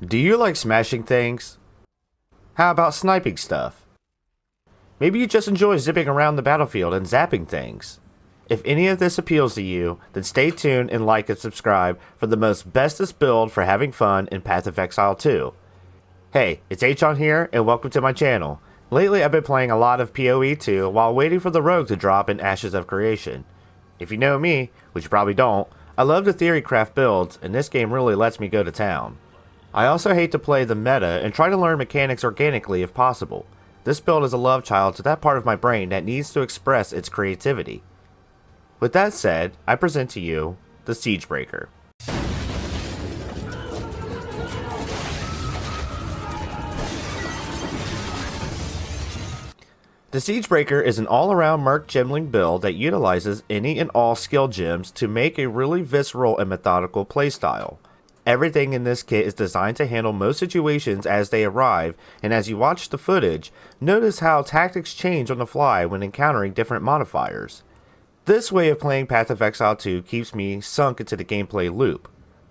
Do you like smashing things? How about sniping stuff? Maybe you just enjoy zipping around the battlefield and zapping things. If any of this appeals to you, then stay tuned and like and subscribe for the most bestest build for having fun in Path of Exile 2. Hey, it's H-On here, and welcome to my channel. Lately I've been playing a lot of PoE2 while waiting for the rogue to drop in Ashes of Creation. If you know me, which you probably don't, I love to theory craft builds, and this game really lets me go to town. I also hate to play the meta and try to learn mechanics organically if possible. This build is a love child to that part of my brain that needs to express its creativity. With that said, I present to you the Siegebreaker. The Siegebreaker is an all-around merc gemling build that utilizes any and all skill gems to make a really visceral and methodical playstyle. Everything in this kit is designed to handle most situations as they arrive, and as you watch the footage, notice how tactics change on the fly when encountering different modifiers. This way of playing Path of Exile 2 keeps me sunk into the gameplay loop.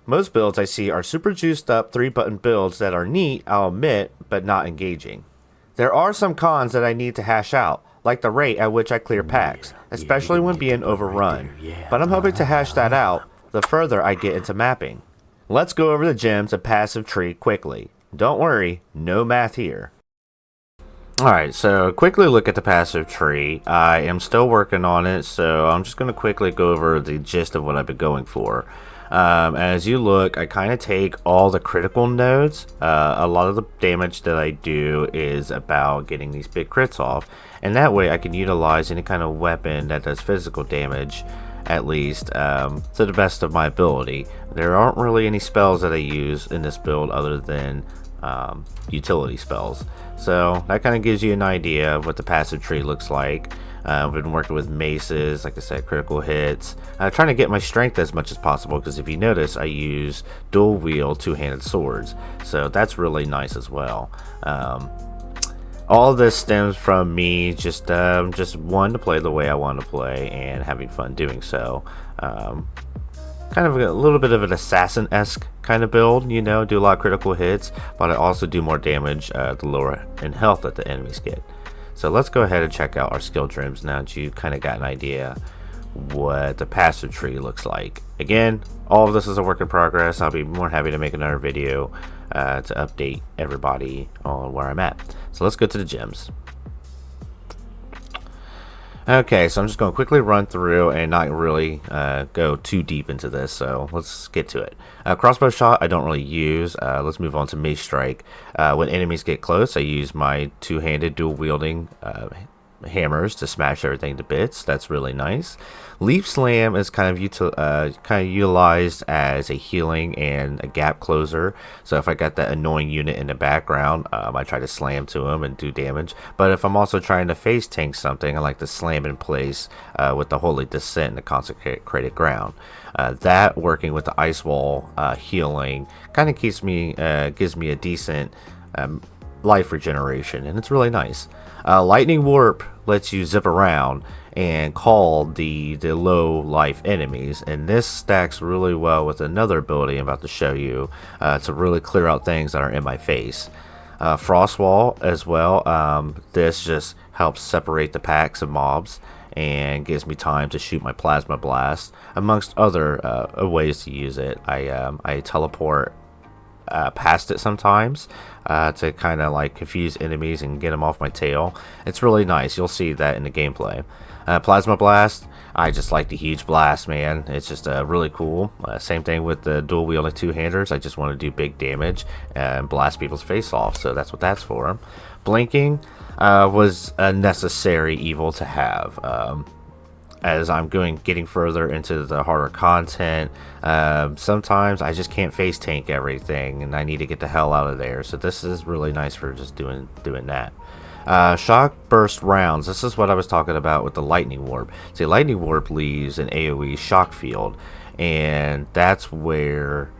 Most builds I see are super juiced up 3-button builds that are neat, I'll admit, but not engaging. There are some cons that I need to hash out, like the rate at which I clear packs, especially when being overrun, but I'm hoping to hash that out the further I get into mapping. Let's go over the gems and passive tree quickly. Don't worry, no math here. Alright, so quickly look at the passive tree. I am still working on it, so I'm just going to quickly go over the gist of what I've been going for. As you look, I kind of take all the critical nodes. A lot of the damage that I do is about getting these big crits off, and that way I can utilize any kind of weapon that does physical damage, at least to the best of my ability. There aren't really any spells that I use in this build other than utility spells, so that kind of gives you an idea of what the passive tree looks like. I've been working with maces, like I said, critical hits, trying to get my strength as much as possible, because if you notice I use dual wield two-handed swords, so that's really nice as well. All of this stems from me just wanting to play the way I want to play and having fun doing so. Kind of a little bit of an assassin-esque kind of build, you know, do a lot of critical hits, but I also do more damage the lower in health that the enemies get. So let's go ahead and check out our skill gems now that you kind of got an idea what the passive tree looks like. Again, all of this is a work in progress. I'll be more happy to make another video to update everybody on where I'm at. So let's go to the gems. Okay, so I'm just going to quickly run through and not really go too deep into this, so let's get to it. Crossbow shot I don't really use. Let's move on to mace strike. When enemies get close, I use my two-handed dual wielding hammers to smash everything to bits. That's really nice. Leap slam is kind of utilized as a healing and a gap closer. So if I got that annoying unit in the background, I try to slam to him and do damage. But if I'm also trying to face tank something, I like to slam in place with the Holy Descent in the consecrated ground. That working with the ice wall healing kind of gives me a decent life regeneration, and it's really nice. Lightning warp lets you zip around and call the low life enemies, and this stacks really well with another ability I'm about to show you to really clear out things that are in my face. Frost wall as well. This just helps separate the packs of mobs and gives me time to shoot my plasma blast, amongst other ways to use it. I teleport past it sometimes to kind of like confuse enemies and get them off my tail. It's really nice. You'll see that in the gameplay. Plasma blast, I just like the huge blast, man. It's just really cool. Same thing with the dual wielding two-handers. I just want to do big damage and blast people's face off, so that's what that's for. Blinking was a necessary evil to have. As I'm getting further into the harder content, sometimes I just can't face tank everything and I need to get the hell out of there, so this is really nice for just doing that. Shock burst rounds, this is what I was talking about with the lightning warp. See, lightning warp leaves an AoE shock field, and that's where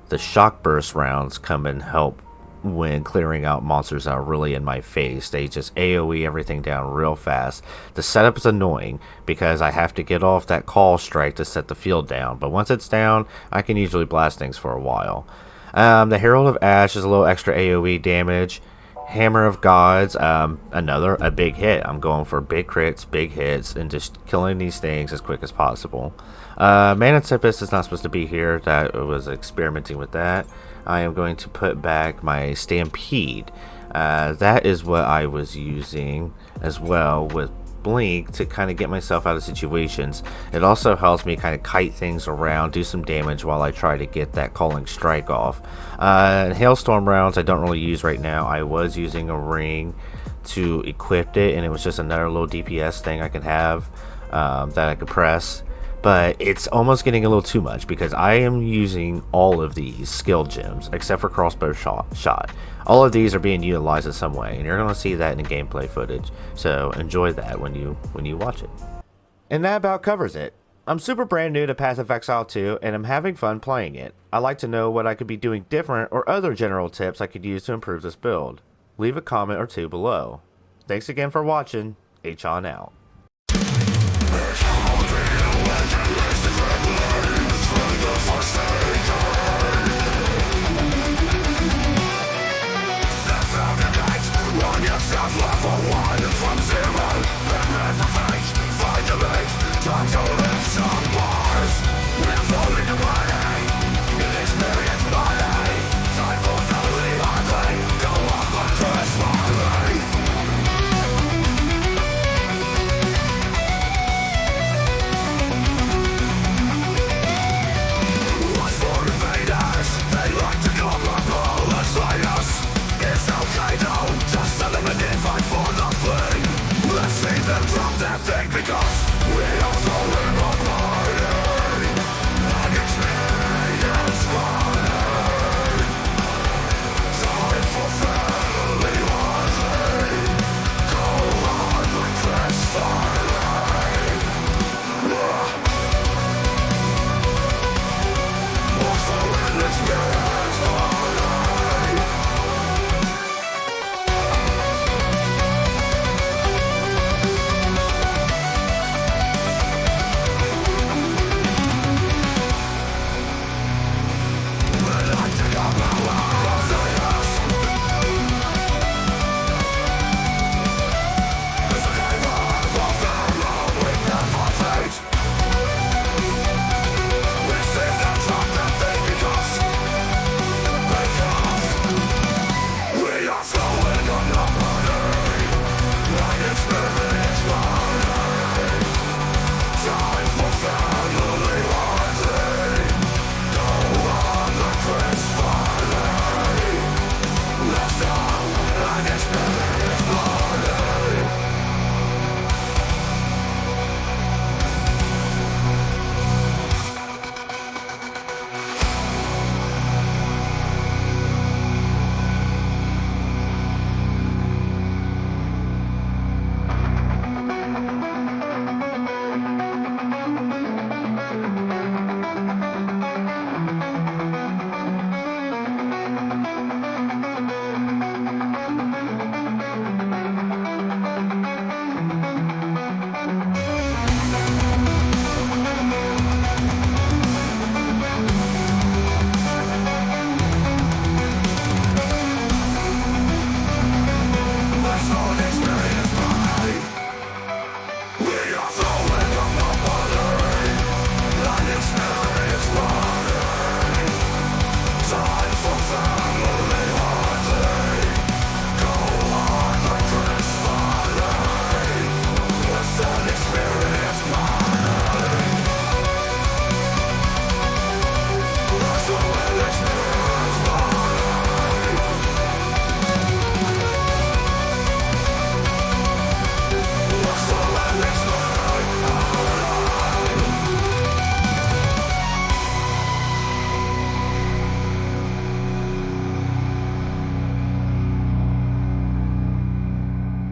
the shock burst rounds come and help when clearing out monsters that are really in my face. They just AoE everything down real fast. The setup is annoying because I have to get off that call strike to set the field down, but once it's down, I can usually blast things for a while. The Herald of Ash is a little extra AoE damage. Hammer of Gods, a big hit. I'm going for big crits, big hits, and just killing these things as quick as possible. Mana Tempest is not supposed to be here. That was experimenting with that. I am going to put back my Stampede. That is what I was using as well with Blink to kind of get myself out of situations. It also helps me kind of kite things around, do some damage while I try to get that Calling Strike off. Hailstorm rounds I don't really use right now. I was using a ring to equip it, and it was just another little DPS thing I could have that I could press. But it's almost getting a little too much because I am using all of these skill gems except for crossbow shot. All of these are being utilized in some way, and you're going to see that in the gameplay footage. So enjoy that when you watch it. And that about covers it. I'm super brand new to Path of Exile 2, and I'm having fun playing it. I'd like to know what I could be doing different or other general tips I could use to improve this build. Leave a comment or two below. Thanks again for watching. H on out.